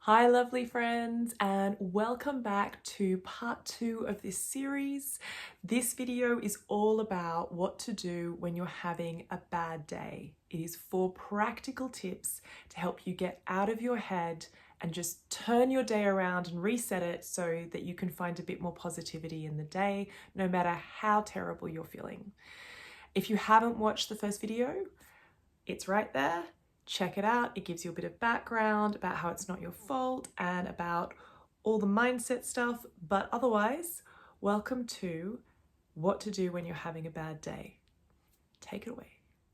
Hi, lovely friends, and welcome back to part 2 of this series. This video is all about what to do when you're having a bad day. It is 4 practical tips to help you get out of your head and just turn your day around and reset it so that you can find a bit more positivity in the day, no matter how terrible you're feeling. If you haven't watched the first video, it's right there. Check it out. It gives you a bit of background about how it's not your fault and about all the mindset stuff. But otherwise, welcome to what to do when you're having a bad day. Take it away.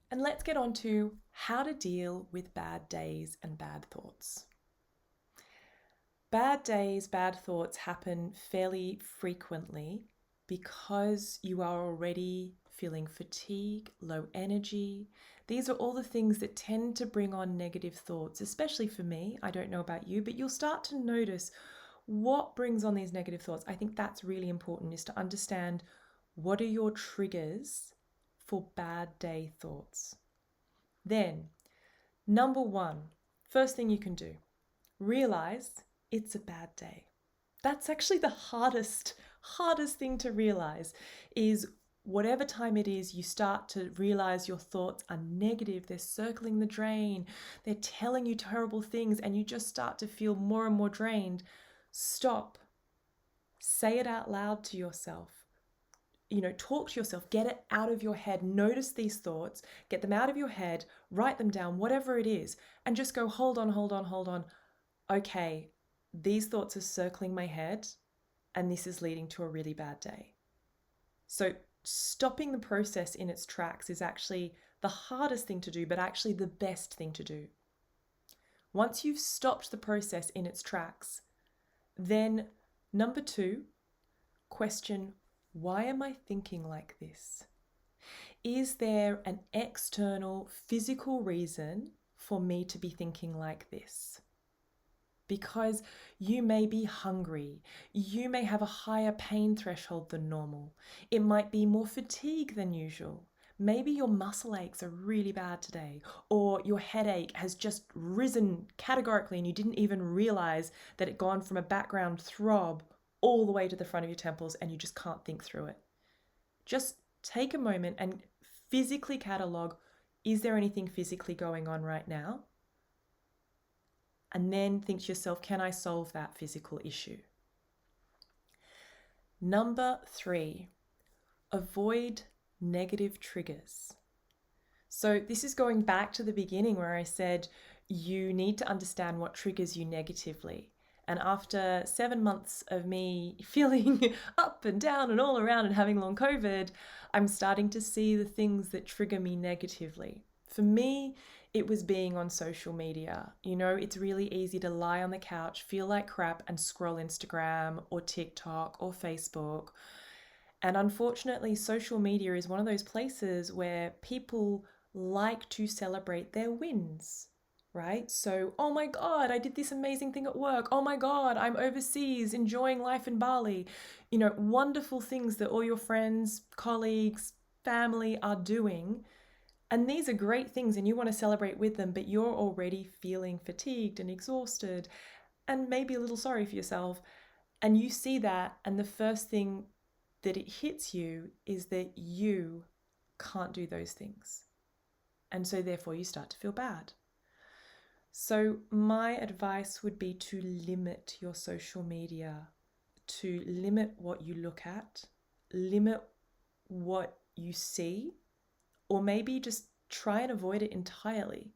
And let's get on to how to deal with bad days and bad thoughts. Bad days, bad thoughts happen fairly frequently because you are already feeling fatigue, low energy. These are all the things that tend to bring on negative thoughts, especially for me. I don't know about you, but you'll start to notice what brings on these negative thoughts. I think that's really important, is to understand what are your triggers for bad day thoughts. Then, number one, first thing you can do, realize it's a bad day. That's actually the hardest thing to realize, is whatever time it is you start to realize your thoughts are negative, they're circling the drain, they're telling you terrible things, and you just start to feel more and more drained. Stop. Say it out loud to yourself. Talk to yourself, get it out of your head. Notice these thoughts, get them out of your head, write them down, whatever it is, and just go, hold on. Okay, these thoughts are circling my head and this is leading to a really bad day. So stopping the process in its tracks is actually the hardest thing to do, but actually the best thing to do. Once you've stopped the process in its tracks, then number 2, question, why am I thinking like this? Is there an external physical reason for me to be thinking like this? Because you may be hungry, you may have a higher pain threshold than normal, it might be more fatigue than usual, maybe your muscle aches are really bad today, or your headache has just risen categorically and you didn't even realize that it gone from a background throb all the way to the front of your temples and you just can't think through it. Just take a moment and physically catalog, is there anything physically going on right now? And then think to yourself, can I solve that physical issue? Number 3, avoid negative triggers. So this is going back to the beginning where I said you need to understand what triggers you negatively. And after 7 months of me feeling up and down and all around and having long COVID, I'm starting to see the things that trigger me negatively. For me, it was being on social media. It's really easy to lie on the couch, feel like crap, and scroll Instagram or TikTok or Facebook. And unfortunately, social media is one of those places where people like to celebrate their wins, right? So, oh my God, I did this amazing thing at work. Oh my God, I'm overseas enjoying life in Bali. Wonderful things that all your friends, colleagues, family are doing. And these are great things and you want to celebrate with them, but you're already feeling fatigued and exhausted and maybe a little sorry for yourself. And you see that, and the first thing that it hits you is that you can't do those things. And so therefore you start to feel bad. So my advice would be to limit your social media, to limit what you look at, limit what you see, or maybe just try and avoid it entirely,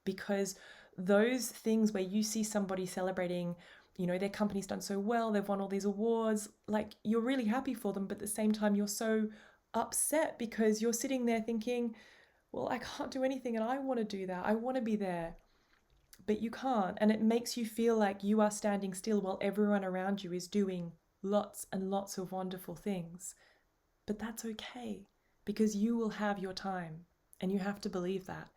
because those things where you see somebody celebrating, their company's done so well, they've won all these awards, like you're really happy for them, but at the same time you're so upset because you're sitting there thinking, well, I can't do anything and I want to do that. I want to be there, but you can't. And it makes you feel like you are standing still while everyone around you is doing lots and lots of wonderful things. But that's okay, because you will have your time and you have to believe that.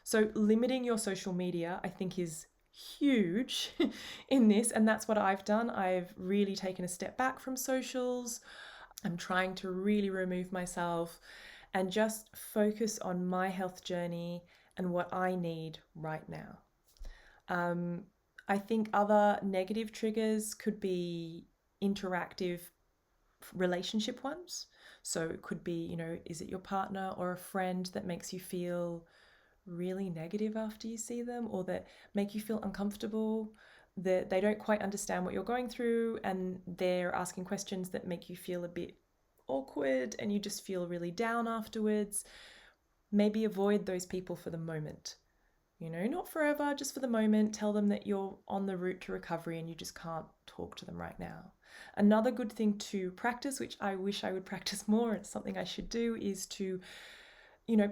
So limiting your social media, I think, is huge in this. And that's what I've done. I've really taken a step back from socials. I'm trying to really remove myself and just focus on my health journey and what I need right now. I think other negative triggers could be interactive relationship ones. So it could be, is it your partner or a friend that makes you feel really negative after you see them, or that make you feel uncomfortable, that they don't quite understand what you're going through, and they're asking questions that make you feel a bit awkward and you just feel really down afterwards. Maybe avoid those people for the moment. Not forever, just for the moment. Tell them that you're on the route to recovery and you just can't talk to them right now. Another good thing to practice, which I wish I would practice more, it's something I should do, is to,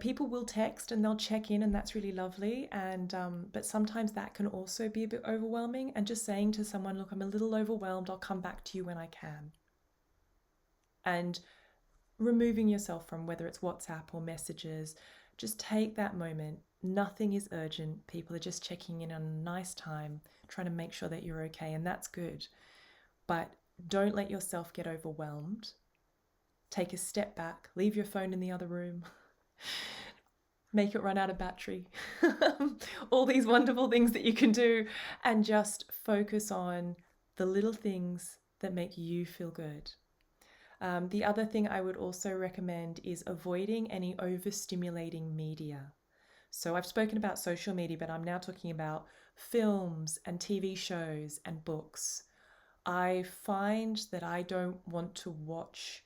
people will text and they'll check in, and that's really lovely. And but sometimes that can also be a bit overwhelming. And just saying to someone, look, I'm a little overwhelmed, I'll come back to you when I can. And removing yourself from whether it's WhatsApp or messages, just take that moment. Nothing is urgent. People are just checking in on a nice time, trying to make sure that you're okay, and that's good. But don't let yourself get overwhelmed. Take a step back, leave your phone in the other room, make it run out of battery, all these wonderful things that you can do, and just focus on the little things that make you feel good. The other thing I would also recommend is avoiding any overstimulating media. So I've spoken about social media, but I'm now talking about films and TV shows and books. I find that I don't want to watch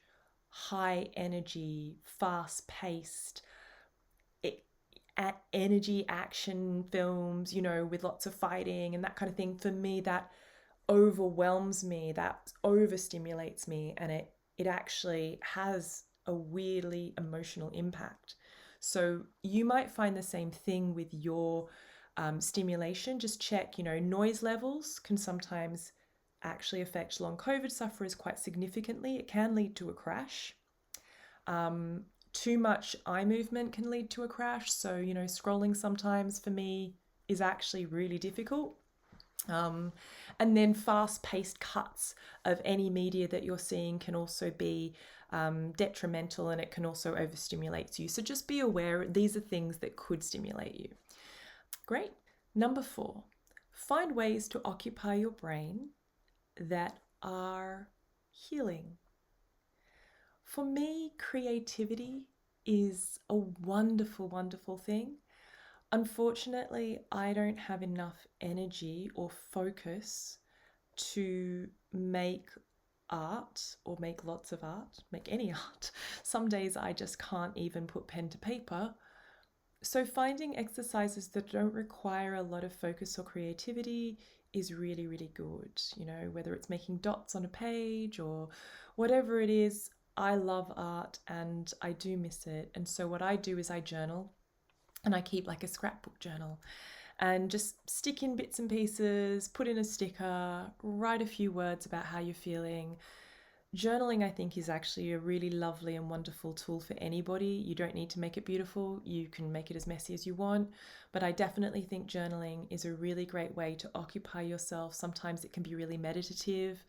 high energy, fast paced, energy action films, with lots of fighting and that kind of thing. For me, that overwhelms me, that overstimulates me, and it actually has a weirdly emotional impact. So you might find the same thing with your stimulation. Just check, noise levels can sometimes actually affect long COVID sufferers quite significantly. It can lead to a crash. Too much eye movement can lead to a crash. So, scrolling sometimes for me is actually really difficult. And then fast-paced cuts of any media that you're seeing can also be detrimental, and it can also overstimulate you. So just be aware, these are things that could stimulate you. Great. Number 4, find ways to occupy your brain that are healing. For me, creativity is a wonderful, wonderful thing. Unfortunately, I don't have enough energy or focus to make art or make lots of art, make any art. Some days I just can't even put pen to paper. So finding exercises that don't require a lot of focus or creativity is really, really good. Whether it's making dots on a page or whatever it is, I love art and I do miss it. And so what I do is I journal, and I keep like a scrapbook journal and just stick in bits and pieces, put in a sticker, write a few words about how you're feeling. Journaling, I think, is actually a really lovely and wonderful tool for anybody. You don't need to make it beautiful. You can make it as messy as you want. But I definitely think journaling is a really great way to occupy yourself. Sometimes it can be really meditative,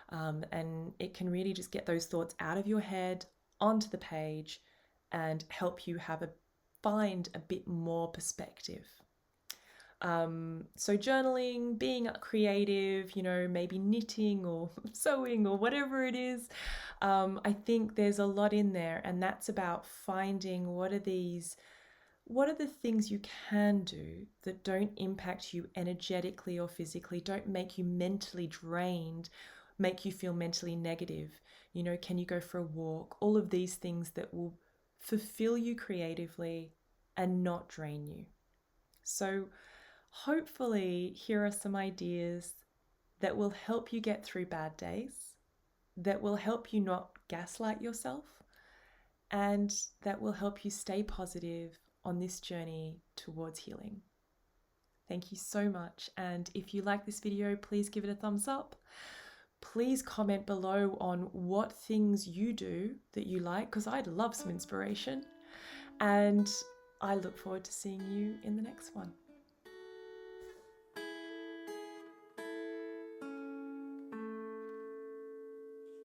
and it can really just get those thoughts out of your head onto the page and help you find a bit more perspective. So journaling, being creative, maybe knitting or sewing or whatever it is. I think there's a lot in there, and that's about finding what are the things you can do that don't impact you energetically or physically, don't make you mentally drained, make you feel mentally negative. Can you go for a walk? All of these things that will fulfill you creatively and not drain you. So hopefully here are some ideas that will help you get through bad days, that will help you not gaslight yourself, and that will help you stay positive on this journey towards healing. Thank you so much. And if you like this video, please give it a thumbs up. Please comment below on what things you do that you like, because I'd love some inspiration. And I look forward to seeing you in the next one.